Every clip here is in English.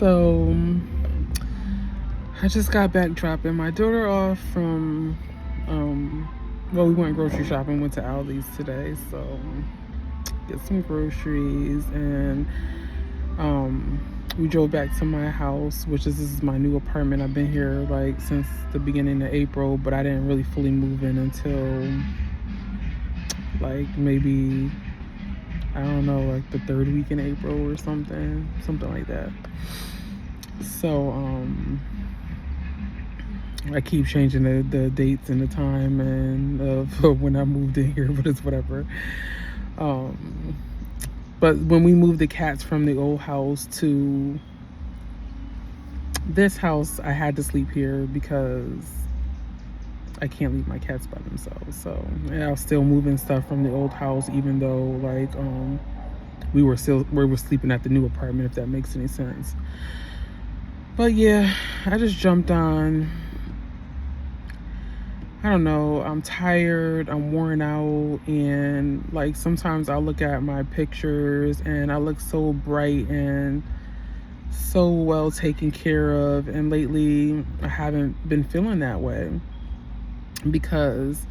So I just got back dropping my daughter off from we went grocery shopping, went to Aldi's today, so get some groceries and we drove back to my house, which is this is my new apartment. I've been here like since the beginning of April, but I didn't really fully move in until like maybe I don't know, like the third week in April or something like that. So I keep changing the dates and the time and of when I moved in here, but it's whatever. Um, but when we moved the cats from the old house to this house, I had to sleep here because I can't leave my cats by themselves. So and I was still moving stuff from the old house, even though like we were sleeping at the new apartment, if that makes any sense. But yeah, I just jumped on. I don't know, I'm tired, I'm worn out, and like sometimes I'll look at my pictures and I look so bright and so well taken care of, and lately I haven't been feeling that way because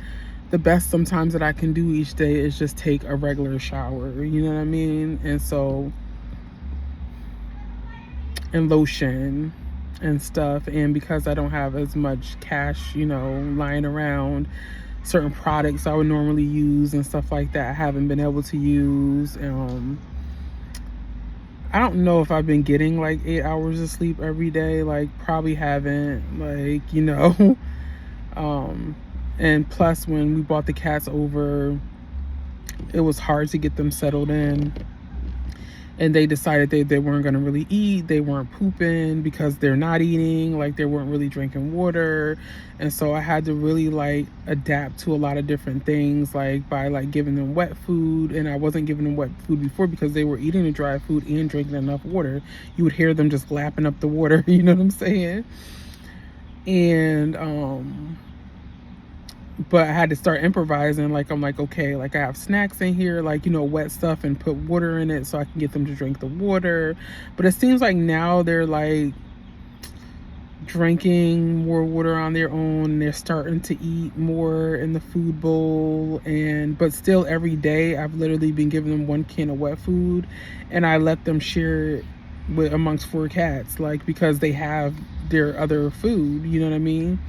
the best sometimes that I can do each day is just take a regular shower, you know what I mean? And lotion and stuff, and because I don't have as much cash, lying around, certain products I would normally use and stuff like that I haven't been able to use. I don't know if I've been getting like 8 hours of sleep every day, like probably haven't, and plus when we brought the cats over, it was hard to get them settled in, and they decided they weren't going to really eat. They weren't pooping because they're not eating, like they weren't really drinking water. And so I had to really like adapt to a lot of different things, like by like giving them wet food. And I wasn't giving them wet food before because they were eating the dry food and drinking enough water. You would hear them just lapping up the water, you know what I'm saying? And but I had to start improvising. Like I'm like, okay, like I have snacks in here, like wet stuff, and put water in it so I can get them to drink the water. But it seems like now they're like drinking more water on their own. They're starting to eat more in the food bowl, and but still every day I've literally been giving them one can of wet food, and I let them share it with amongst 4 cats, like because they have their other food, you know what I mean?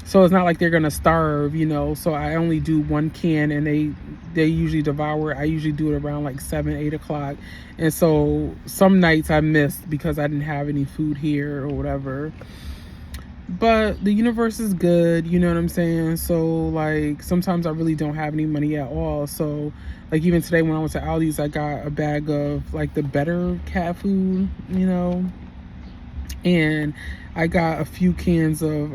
So it's not like they're gonna starve, So I only do one can, and they usually devour it. I usually do it around like 7, 8 o'clock, and so some nights I missed because I didn't have any food here or whatever. But the universe is good, you know what I'm saying? So like sometimes I really don't have any money at all. So like even today when I went to Aldi's, I got a bag of like the better cat food, and I got a few cans of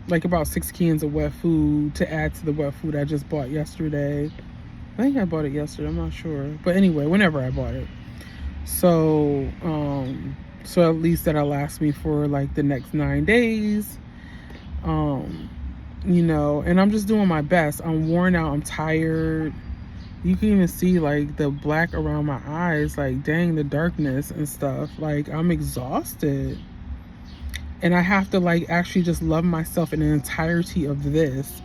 like about 6 cans of wet food to add to the wet food I just bought yesterday. I think I bought it yesterday, I'm not sure, but anyway, whenever I bought it. So so at least that'll last me for like the next 9 days. And I'm just doing my best. I'm worn out, I'm tired. You can even see like the black around my eyes, like dang, the darkness and stuff. Like I'm exhausted, and I have to like actually just love myself in the entirety of this,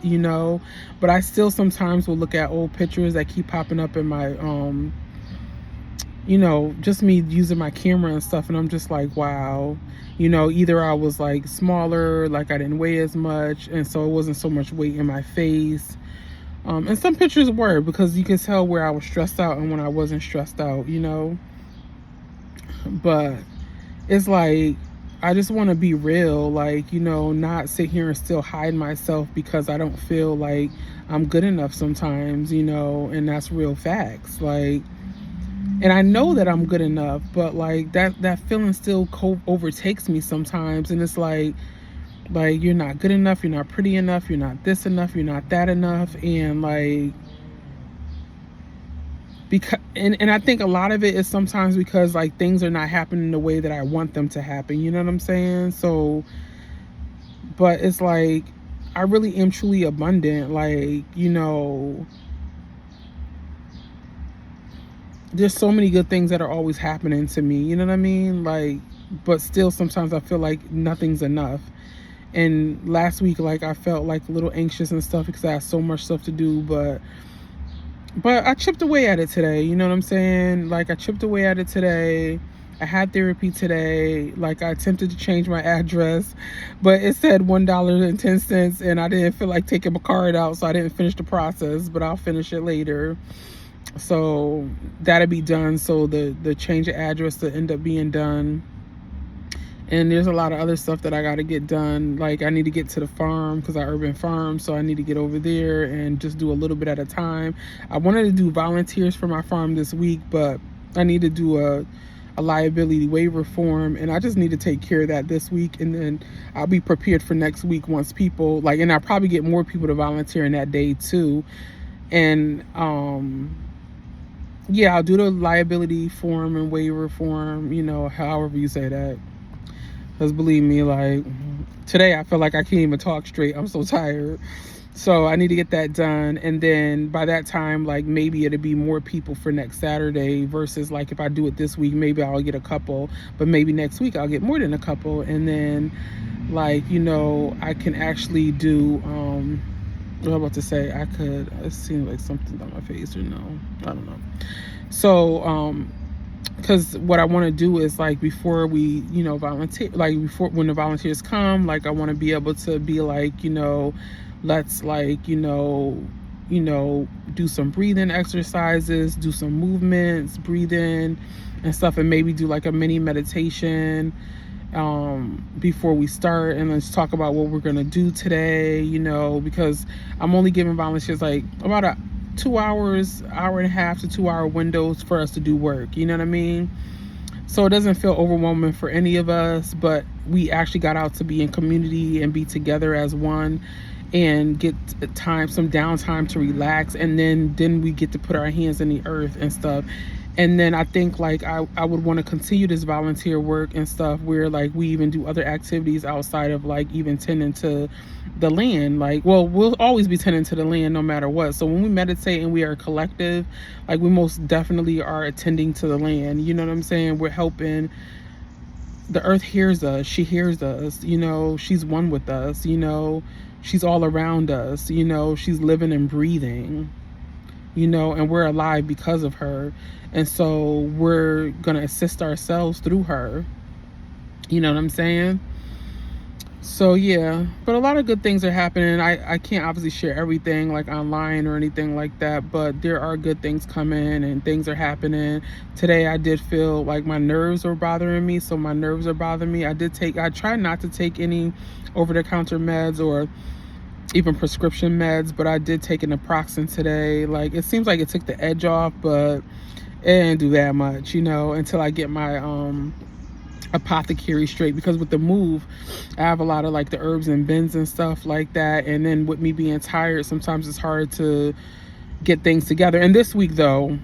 but I still sometimes will look at old pictures that keep popping up in my just me using my camera and stuff, and I'm just like, wow, either I was like smaller, like I didn't weigh as much, and so it wasn't so much weight in my face, and some pictures were, because you can tell where I was stressed out and when I wasn't stressed out, but it's like I just want to be real, like, not sit here and still hide myself because I don't feel like I'm good enough sometimes, and that's real facts. Like, and I know that I'm good enough, but like that feeling still overtakes me sometimes, and it's like you're not good enough, you're not pretty enough, you're not this enough, you're not that enough, and like because and I think a lot of it is sometimes because like things are not happening the way that I want them to happen, you know what I'm saying? So but it's like I really am truly abundant, like, there's so many good things that are always happening to me, you know what I mean? Like but still sometimes I feel like nothing's enough. And last week, like, I felt like a little anxious and stuff because I had so much stuff to do, but I chipped away at it today. You know what I'm saying? Like, I chipped away at it today. I had therapy today. Like, I attempted to change my address, but it said $1.10, and I didn't feel like taking my card out, so I didn't finish the process, but I'll finish it later. So that'll be done. So the change of address to end up being done. And there's a lot of other stuff that I got to get done. Like, I need to get to the farm because I urban farm. So I need to get over there and just do a little bit at a time. I wanted to do volunteers for my farm this week, but I need to do a liability waiver form. And I just need to take care of that this week. And then I'll be prepared for next week once people, like, and I'll probably get more people to volunteer in that day too. And, yeah, I'll do the liability form and waiver form, you know, however you say that. Because believe me, like, today I feel like I can't even talk straight. I'm so tired. So I need to get that done. And then by that time, like, maybe it'll be more people for next Saturday versus, like, if I do it this week, maybe I'll get a couple. But maybe next week I'll get more than a couple. And then, like, you know, I can actually do, what I'm about to say, it seems like something's on my face or no. I don't know. So, because what I want to do is, like, before we, you know, volunteer, like, before, when the volunteers come, like, I want to be able to be like, you know, let's, like, you know, do some breathing exercises, do some movements, breathe in and stuff, and maybe do like a mini meditation before we start, and let's talk about what we're gonna do today, you know, because I'm only giving volunteers like about a 2 hours, hour and a half to 2 hour windows for us to do work, you know what I mean? So it doesn't feel overwhelming for any of us, but we actually got out to be in community and be together as one and get time, some downtime to relax, and then we get to put our hands in the earth and stuff. And then I think, like, I would want to continue this volunteer work and stuff where, like, we even do other activities outside of, like, even tending to the land. Like, well, we'll always be tending to the land no matter what. So when we meditate and we are a collective, like, we most definitely are attending to the land. You know what I'm saying? We're helping. The earth hears us. She hears us. You know, she's one with us. You know, she's all around us. You know, she's living and breathing. You know, and we're alive because of her. And so we're going to assist ourselves through her. You know what I'm saying? So, yeah. But a lot of good things are happening. I can't obviously share everything, like, online or anything like that. But there are good things coming and things are happening. Today I did feel like my nerves were bothering me. So my nerves are bothering me. I try not to take any over-the-counter meds or even prescription meds, but I did take an naproxen today. Like, it seems like it took the edge off, but it didn't do that much, you know, until I get my apothecary straight, because with the move I have a lot of, like, the herbs and bends and stuff like that, and then with me being tired, sometimes it's hard to get things together. And this week though,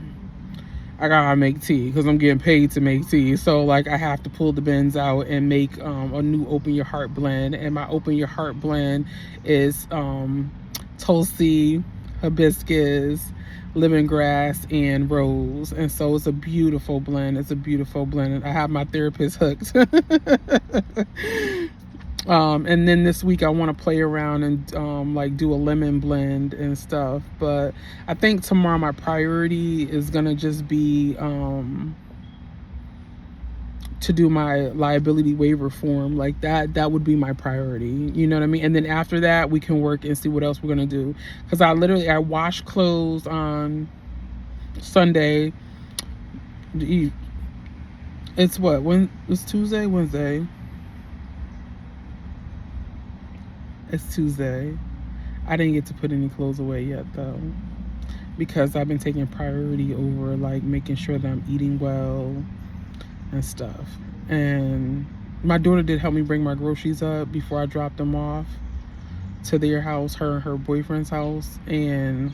I gotta make tea because I'm getting paid to make tea. So, like, I have to pull the bins out and make a new Open Your Heart blend. And my Open Your Heart blend is Tulsi, hibiscus, lemongrass, and rose. And so it's a beautiful blend. It's a beautiful blend. I have my therapist hooked. And then this week I want to play around and like do a lemon blend and stuff. But I think tomorrow my priority is gonna just be to do my liability waiver form. Like, that would be my priority, you know what I mean? And then after that we can work and see what else we're gonna do, because I washed clothes on Sunday. It's what, when it's Tuesday, Wednesday. It's Tuesday. I didn't get to put any clothes away yet though, because I've been taking priority over, like, making sure that I'm eating well and stuff. And my daughter did help me bring my groceries up before I dropped them off to their house, her and her boyfriend's house. And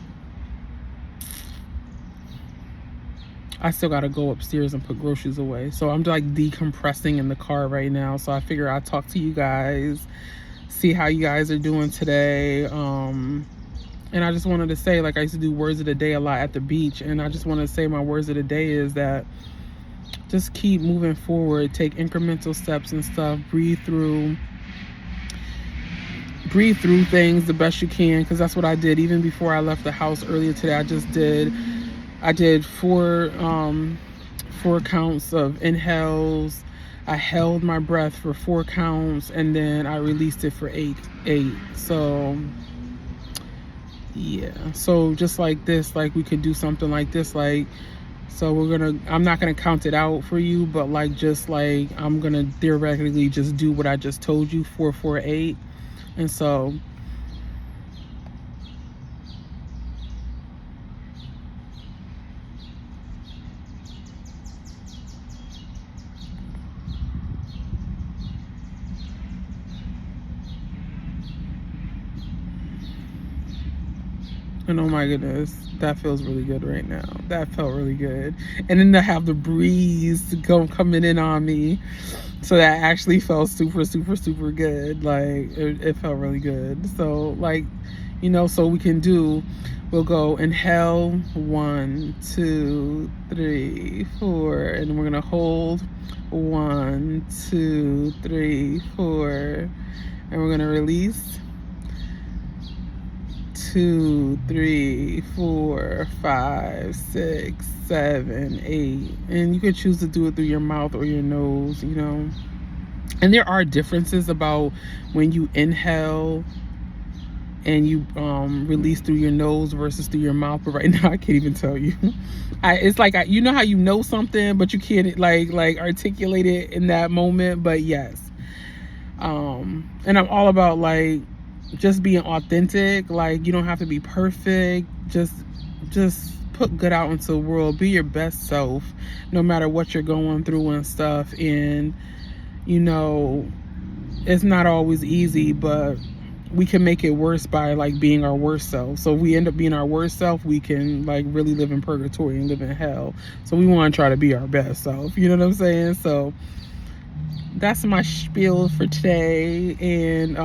I still gotta go upstairs and put groceries away. So I'm, like, decompressing in the car right now. So I figure I'll talk to you guys, see how you guys are doing today. And I just wanted to say, like, I used to do words of the day a lot at the beach, and I just want to say my words of the day is that just keep moving forward, take incremental steps and stuff, breathe through things the best you can, because that's what I did even before I left the house earlier today. I did four counts of inhales. I held my breath for 4 counts, and then I released it for eight. So yeah, so just like this, like we could do something like this, like, so I'm not gonna count it out for you, but like, just like, I'm gonna theoretically just do what I just told you, 448. And so and oh my goodness, that feels really good right now. That felt really good. And then to have the breeze coming in on me, so that actually felt super, super, super good. Like it felt really good. So like, so we'll go inhale 1, 2, 3, 4, and we're gonna hold 1, 2, 3, 4, and we're gonna release 2, 3, 4, 5, 6, 7, 8. And you could choose to do it through your mouth or your nose, And there are differences about when you inhale and you release through your nose versus through your mouth. But right now I can't even tell you. It's like, you know how you know something, but you can't like articulate it in that moment. But yes. And I'm all about like just being authentic. Like, you don't have to be perfect. Just put good out into the world. Be your best self, no matter what you're going through and stuff. And it's not always easy, but we can make it worse by like being our worst self. So if we end up being our worst self, we can like really live in purgatory and live in hell. So we want to try to be our best self. You know what I'm saying? So that's my spiel for today. And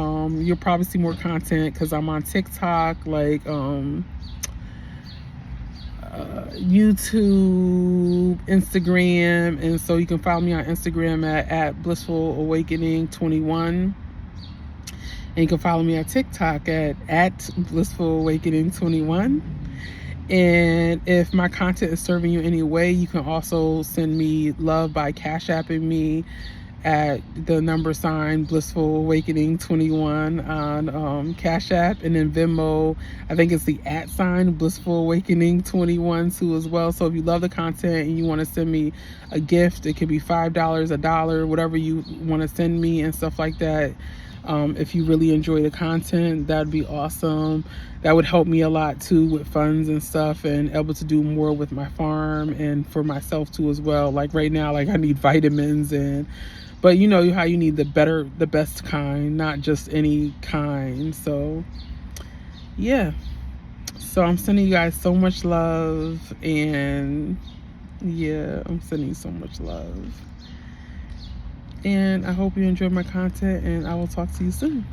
you'll probably see more content because I'm on TikTok, like YouTube, Instagram. And so you can follow me on Instagram at Blissful Awakening 21. And you can follow me on TikTok at Blissful Awakening 21. And if my content is serving you any way, you can also send me love by Cash Apping me at the # Blissful Awakening 21 on Cash App, and then Venmo, I think it's the @ Blissful Awakening 21 too as well. So if you love the content and you want to send me a gift, it could be $5, $1, whatever you want to send me and stuff like that. If you really enjoy the content, that'd be awesome. That would help me a lot too with funds and stuff, and able to do more with my farm and for myself too as well. Like right now, like I need vitamins, but you know how you need the best kind, not just any kind. So yeah, so I'm sending you guys so much love, and yeah, I'm sending you so much love. And I hope you enjoyed my content, and I will talk to you soon.